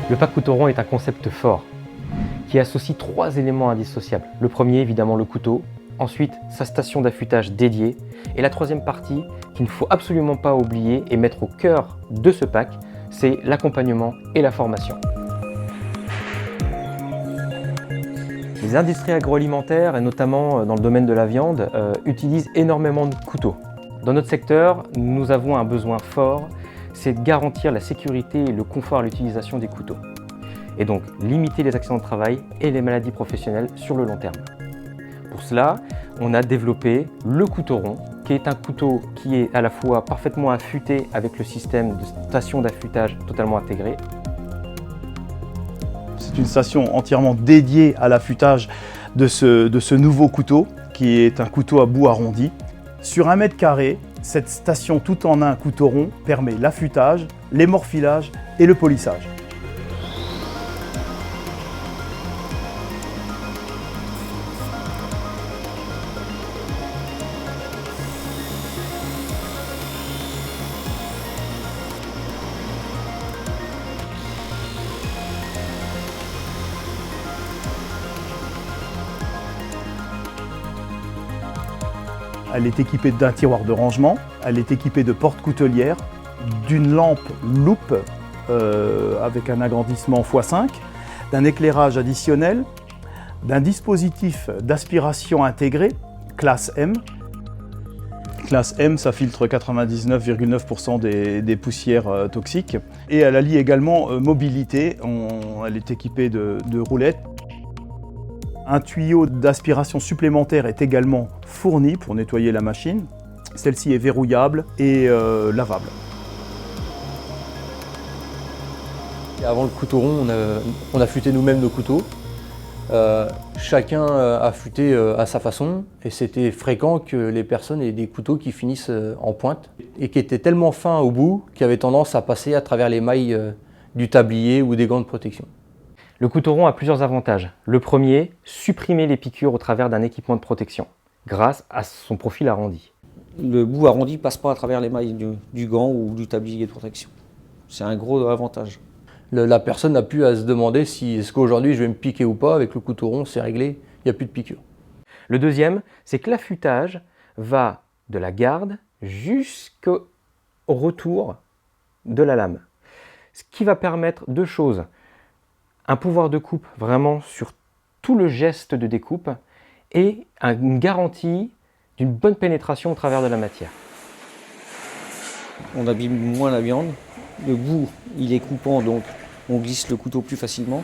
Le pack couteau rond est un concept fort qui associe 3 éléments indissociables. Le premier, évidemment, le couteau, ensuite sa station d'affûtage dédiée, et la troisième partie qu'il ne faut absolument pas oublier et mettre au cœur de ce pack, c'est l'accompagnement et la formation. Les industries agroalimentaires, et notamment dans le domaine de la viande, utilisent énormément de couteaux. Dans notre secteur, nous avons un besoin fort, c'est de garantir la sécurité et le confort à l'utilisation des couteaux. Et donc limiter les accidents de travail et les maladies professionnelles sur le long terme. Pour cela, on a développé le couteau rond, qui est un couteau qui est à la fois parfaitement affûté avec le système de station d'affûtage totalement intégré. C'est une station entièrement dédiée à l'affûtage de ce nouveau couteau, qui est un couteau à bout arrondi. Sur 1 mètre carré, cette station tout en un couteau rond permet l'affûtage, l'émorfilage et le polissage. Elle est équipée d'un tiroir de rangement, elle est équipée de portes coutelières, d'une lampe loupe avec un agrandissement x5, d'un éclairage additionnel, d'un dispositif d'aspiration intégré, classe M. Classe M, ça filtre 99,9% des poussières toxiques. Et elle allie également mobilité, elle est équipée de roulettes. Un tuyau d'aspiration supplémentaire est également fourni pour nettoyer la machine. Celle-ci est verrouillable et lavable. Avant le couteau rond, on affûtait nous-mêmes nos couteaux. Chacun affûtait à sa façon et c'était fréquent que les personnes aient des couteaux qui finissent en pointe et qui étaient tellement fins au bout qu'ils avaient tendance à passer à travers les mailles du tablier ou des gants de protection. Le couteau rond a plusieurs avantages. Le premier, supprimer les piqûres au travers d'un équipement de protection, grâce à son profil arrondi. Le bout arrondi ne passe pas à travers les mailles du gant ou du tablier de protection. C'est un gros avantage. La personne n'a plus à se demander si est-ce qu'aujourd'hui je vais me piquer ou pas. Avec le couteau rond, c'est réglé, il n'y a plus de piqûres. Le deuxième, c'est que l'affûtage va de la garde jusqu'au retour de la lame. Ce qui va permettre 2 choses. Un pouvoir de coupe vraiment sur tout le geste de découpe et une garantie d'une bonne pénétration au travers de la matière. On abîme moins la viande. Le bout, il est coupant, donc on glisse le couteau plus facilement.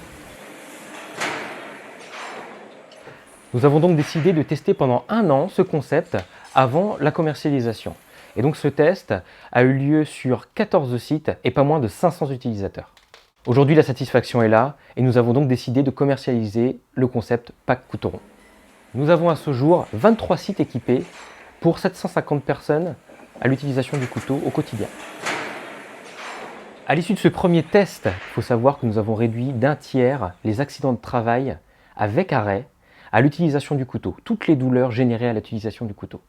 Nous avons donc décidé de tester pendant 1 an ce concept avant la commercialisation. Et donc ce test a eu lieu sur 14 sites et pas moins de 500 utilisateurs. Aujourd'hui, la satisfaction est là et nous avons donc décidé de commercialiser le concept pack couteau rond. Nous avons à ce jour 23 sites équipés pour 750 personnes à l'utilisation du couteau au quotidien. À l'issue de ce premier test, il faut savoir que nous avons réduit d'1 tiers les accidents de travail avec arrêt à l'utilisation du couteau, toutes les douleurs générées à l'utilisation du couteau.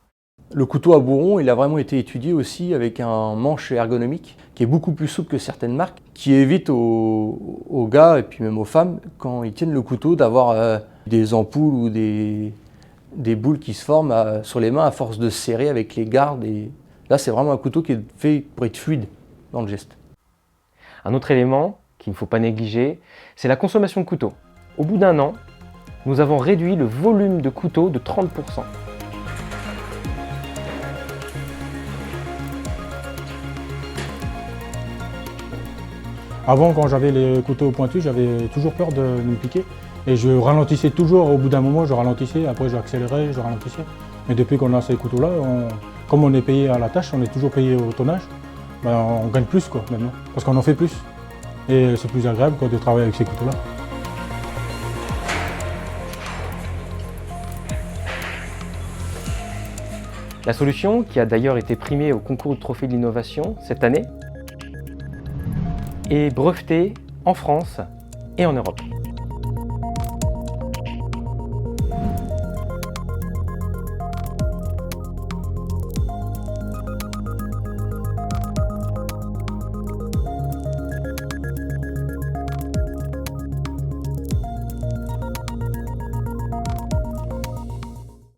Le couteau à bout rond, il a vraiment été étudié aussi avec un manche ergonomique qui est beaucoup plus souple que certaines marques, qui évite aux gars et puis même aux femmes, quand ils tiennent le couteau, d'avoir des ampoules ou des boules qui se forment sur les mains à force de serrer avec les gardes. Et là, c'est vraiment un couteau qui est fait pour être fluide dans le geste. Un autre élément qu'il ne faut pas négliger, c'est la consommation de couteaux. Au bout d'1 an, nous avons réduit le volume de couteaux de 30%. Avant, quand j'avais les couteaux pointus, j'avais toujours peur de me piquer. Et je ralentissais toujours, au bout d'un moment, je ralentissais, après j'accélérais, je ralentissais. Mais depuis qu'on a ces couteaux-là, comme on est payé à la tâche, on est toujours payé au tonnage, ben on gagne plus quoi, maintenant, parce qu'on en fait plus. Et c'est plus agréable quoi, de travailler avec ces couteaux-là. La solution, qui a d'ailleurs été primée au concours de trophée de l'innovation cette année, est brevetée en France et en Europe.